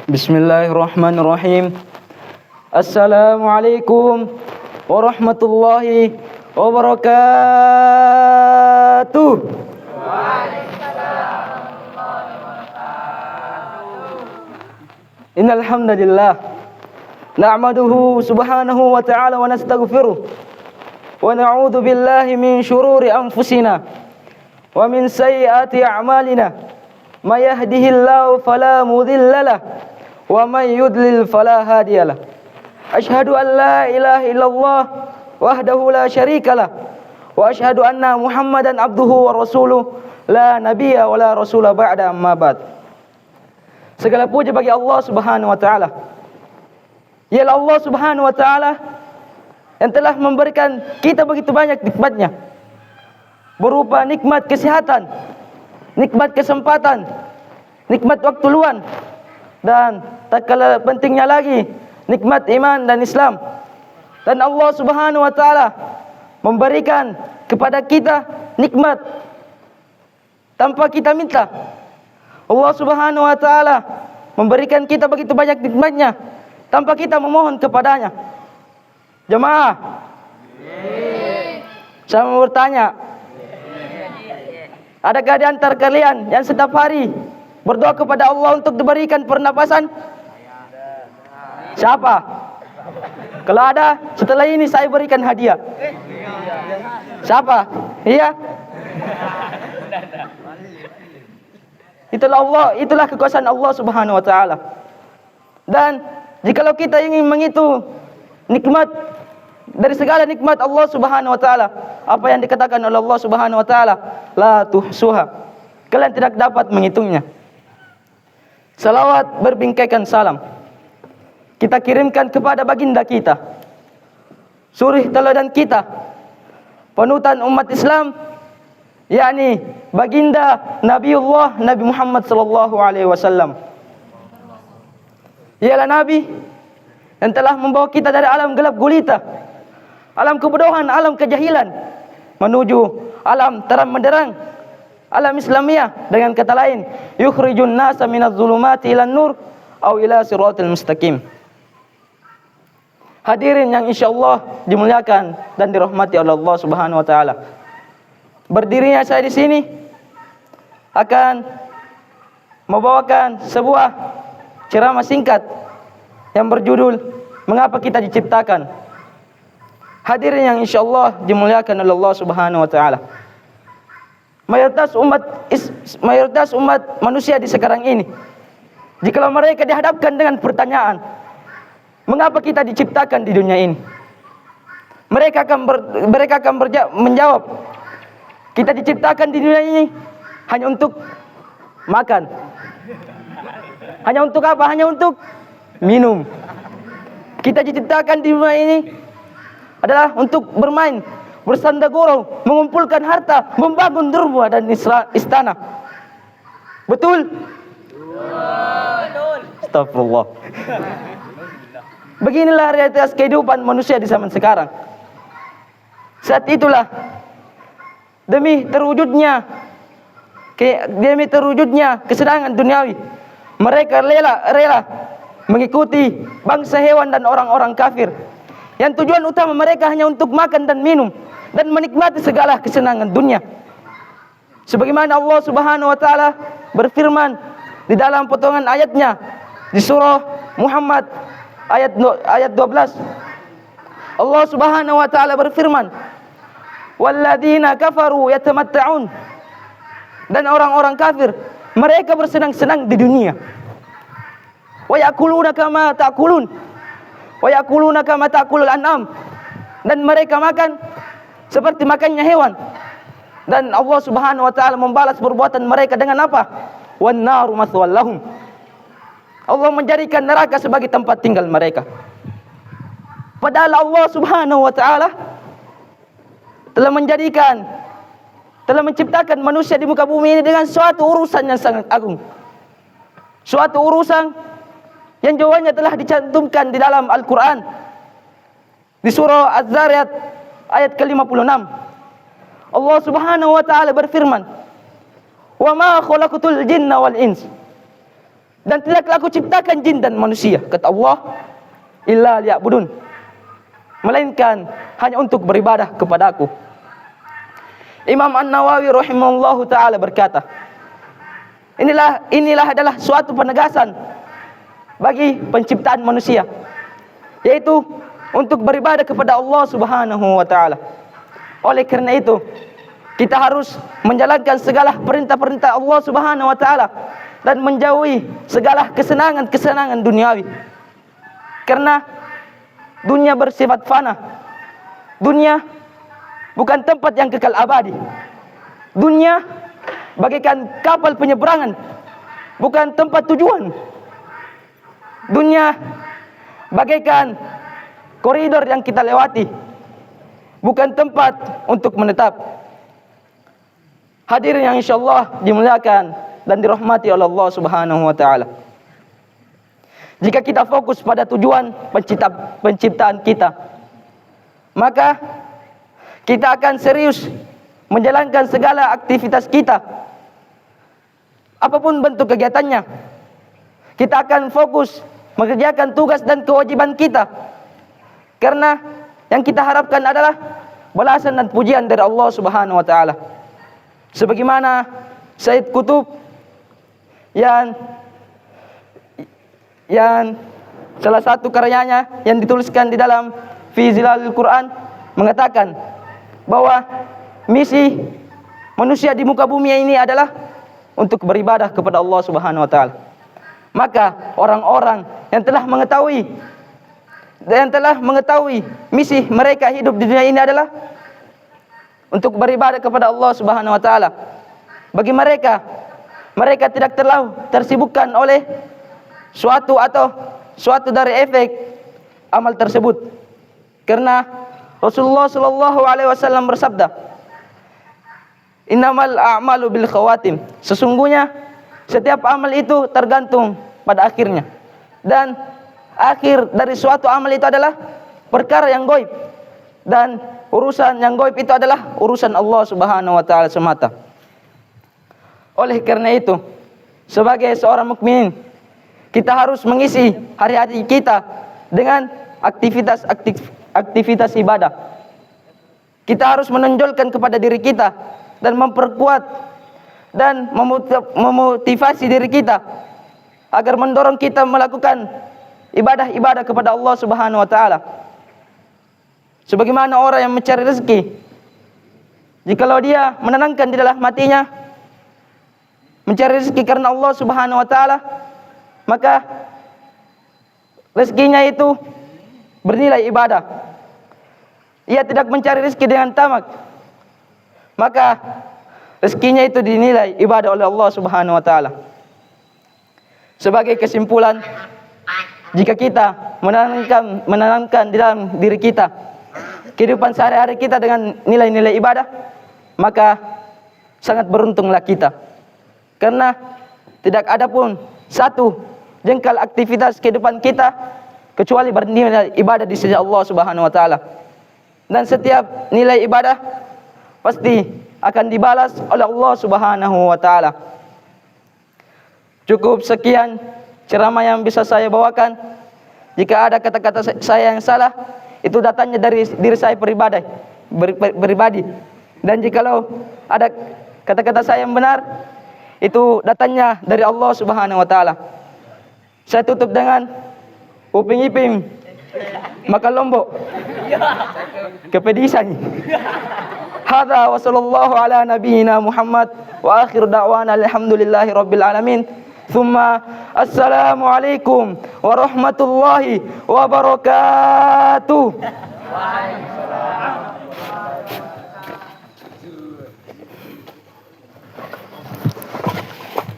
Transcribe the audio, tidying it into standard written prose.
Bismillahirrahmanirrahim. Assalamualaikum warahmatullahi wabarakatuh. Innal hamdalillah nahmaduhu subhanahu wa ta'ala wa nastaghfiruh wa na'udzu billahi min shururi anfusina wa min sayyiati a'malina may yahdihillahu fala mudilla lahu wa may yudlil fala hadiyalah. Asyhadu an la ilaha illallah wahdahu la syarikalah wa asyhadu anna Muhammadan abduhu wa rasuluh la nabiyya wa la rasula ba'da amma ba'd. Segala puji bagi Allah Subhanahu wa taala. Ialah Allah Subhanahu wa taala yang telah memberikan kita begitu banyak nikmat-Nya. Berupa nikmat kesehatan, nikmat kesempatan, nikmat waktu luang, dan tak kalah pentingnya lagi nikmat iman dan Islam. Dan Allah Subhanahu wa taala memberikan kepada kita nikmat tanpa kita minta. Allah Subhanahu wa taala memberikan kita begitu banyak nikmat-Nya tanpa kita memohon kepadanya. Jemaah, saya mau bertanya, adakah di antara kalian yang setiap hari berdoa kepada Allah untuk diberikan pernapasan? Siapa? Kalau ada, setelah ini saya berikan hadiah. Siapa? Iya. Itulah Allah, itulah kekuasaan Allah Subhanahu wa taala. Dan jikalau kita ingin menghitung nikmat dari segala nikmat Allah Subhanahu wa taala, apa yang dikatakan oleh Allah Subhanahu wa taala, la tuhsuha. Kalian tidak dapat menghitungnya. Salawat berbingkaikan salam kita kirimkan kepada baginda kita, suri teladan kita, panutan umat Islam, yakni baginda Nabiullah Nabi Muhammad sallallahu alaihi wasallam. Ialah nabi yang telah membawa kita dari alam gelap gulita, alam kebodohan, alam kejahilan, menuju alam terang benderang, alam Islamiyah. Dengan kata lain, yukhrijun nasa minadz zulumati ilan nur au ila siratal mustaqim. Hadirin yang insyaallah dimuliakan dan dirahmati oleh Allah Subhanahu wa taala. Berdirinya saya di sini akan membawakan sebuah ceramah singkat yang berjudul Mengapa Kita Diciptakan. Hadirin yang insyaallah dimuliakan oleh Allah Subhanahu wa taala. Mayoritas umat manusia di sekarang ini, jikalau mereka dihadapkan dengan pertanyaan, mengapa kita diciptakan di dunia ini? Mereka akan menjawab, kita diciptakan di dunia ini hanya untuk makan. Hanya untuk apa? Hanya untuk minum. Kita diciptakan di dunia ini adalah untuk bermain, bersanda gurau, mengumpulkan harta, membangun rumah dan istana. Betul? Betul. Astagfirullah. Beginilah realitas kehidupan manusia di zaman sekarang. Saat itulah demi terwujudnya kesenangan duniawi, mereka rela mengikuti bangsa hewan dan orang-orang kafir yang tujuan utama mereka hanya untuk makan dan minum dan menikmati segala kesenangan dunia. Sebagaimana Allah Subhanahu wa taala berfirman di dalam potongan ayatnya di surah Muhammad ayat 12. Allah Subhanahu wa taala berfirman, "Walladzina kafaru yatamatta'un." Dan orang-orang kafir mereka bersenang-senang di dunia. Wa yakuluna kama ta'kulun. Wa yakuluna kama ta'kulul an'am. Dan mereka makan seperti makannya hewan. Dan Allah Subhanahu wa taala membalas perbuatan mereka dengan apa? Wan naru mathwal lahum. Allah menjadikan neraka sebagai tempat tinggal mereka. Padahal Allah Subhanahu wa taala telah menciptakan manusia di muka bumi ini dengan suatu urusan yang sangat agung. Suatu urusan yang jawabannya telah dicantumkan di dalam Al-Quran. Di surah Az-Zariyat ayat ke-56. Allah Subhanahu wa taala berfirman, "Wa ma khalaqtul jinna wal ins." Dan tidaklah aku ciptakan jin dan manusia, kata Allah, illa liya'budun, melainkan hanya untuk beribadah kepada aku. Imam An-Nawawi rahimahullahu ta'ala berkata, inilah adalah suatu penegasan bagi penciptaan manusia, yaitu untuk beribadah kepada Allah subhanahu wa ta'ala. Oleh kerana itu, kita harus menjalankan segala perintah-perintah Allah subhanahu wa ta'ala dan menjauhi segala kesenangan-kesenangan duniawi. Karena dunia bersifat fana. Dunia bukan tempat yang kekal abadi. Dunia bagaikan kapal penyeberangan, bukan tempat tujuan. Dunia bagaikan koridor yang kita lewati, bukan tempat untuk menetap. Hadirin yang insyaallah dimuliakan dan dirahmati oleh Allah subhanahu wa ta'ala. Jika kita fokus pada tujuan penciptaan kita, maka kita akan serius menjalankan segala aktivitas kita, apapun bentuk kegiatannya. Kita akan fokus mengerjakan tugas dan kewajiban kita, karena yang kita harapkan adalah balasan dan pujian dari Allah subhanahu wa ta'ala. Sebagaimana Said Qutb yang salah satu karyanya yang dituliskan di dalam Fi Zilalil Quran mengatakan bahwa misi manusia di muka bumi ini adalah untuk beribadah kepada Allah subhanahu wa ta'ala. Maka orang-orang yang telah mengetahui misi mereka hidup di dunia ini adalah untuk beribadah kepada Allah subhanahu wa ta'ala. Bagi mereka tidak terlalu tersibukkan oleh suatu dari efek amal tersebut. Karena Rasulullah sallallahu alaihi wasallam bersabda, "Innamal a'malu bil khawatim." Sesungguhnya setiap amal itu tergantung pada akhirnya. Dan akhir dari suatu amal itu adalah perkara yang gaib. Dan urusan yang gaib itu adalah urusan Allah subhanahu wa ta'ala semata. Oleh karena itu, sebagai seorang mukmin, kita harus mengisi hari-hari kita dengan aktivitas ibadah. Kita harus menonjolkan kepada diri kita dan memperkuat dan memotivasi diri kita agar mendorong kita melakukan ibadah-ibadah kepada Allah subhanahu wa ta'ala. Sebagaimana orang yang mencari rezeki, jikalau dia menenangkan di dalam hatinya mencari rezeki karena Allah subhanahu wa ta'ala, maka rezekinya itu bernilai ibadah. Ia tidak mencari rezeki dengan tamak, maka rezekinya itu dinilai ibadah oleh Allah subhanahu wa ta'ala. Sebagai kesimpulan, jika kita menanamkan di dalam diri kita kehidupan sehari-hari kita dengan nilai-nilai ibadah, maka sangat beruntunglah kita. Karena tidak ada pun satu jengkal aktivitas kehidupan kita kecuali bernilai ibadah di sisi Allah subhanahu wa ta'ala. Dan setiap nilai ibadah pasti akan dibalas oleh Allah subhanahu wa ta'ala. Cukup sekian ceramah yang bisa saya bawakan. Jika ada kata-kata saya yang salah, itu datangnya dari diri saya pribadi. Dan jikalau ada kata-kata saya yang benar, itu datangnya dari Allah subhanahu wa ta'ala. Saya tutup dengan Uping Iping makan lombok kepedisan. Hadza wa sallallahu ala nabiyyina Muhammad wa akhir da'wana alhamdulillahi rabbil alamin. Thumma assalamualaikum warahmatullahi wabarakatuh.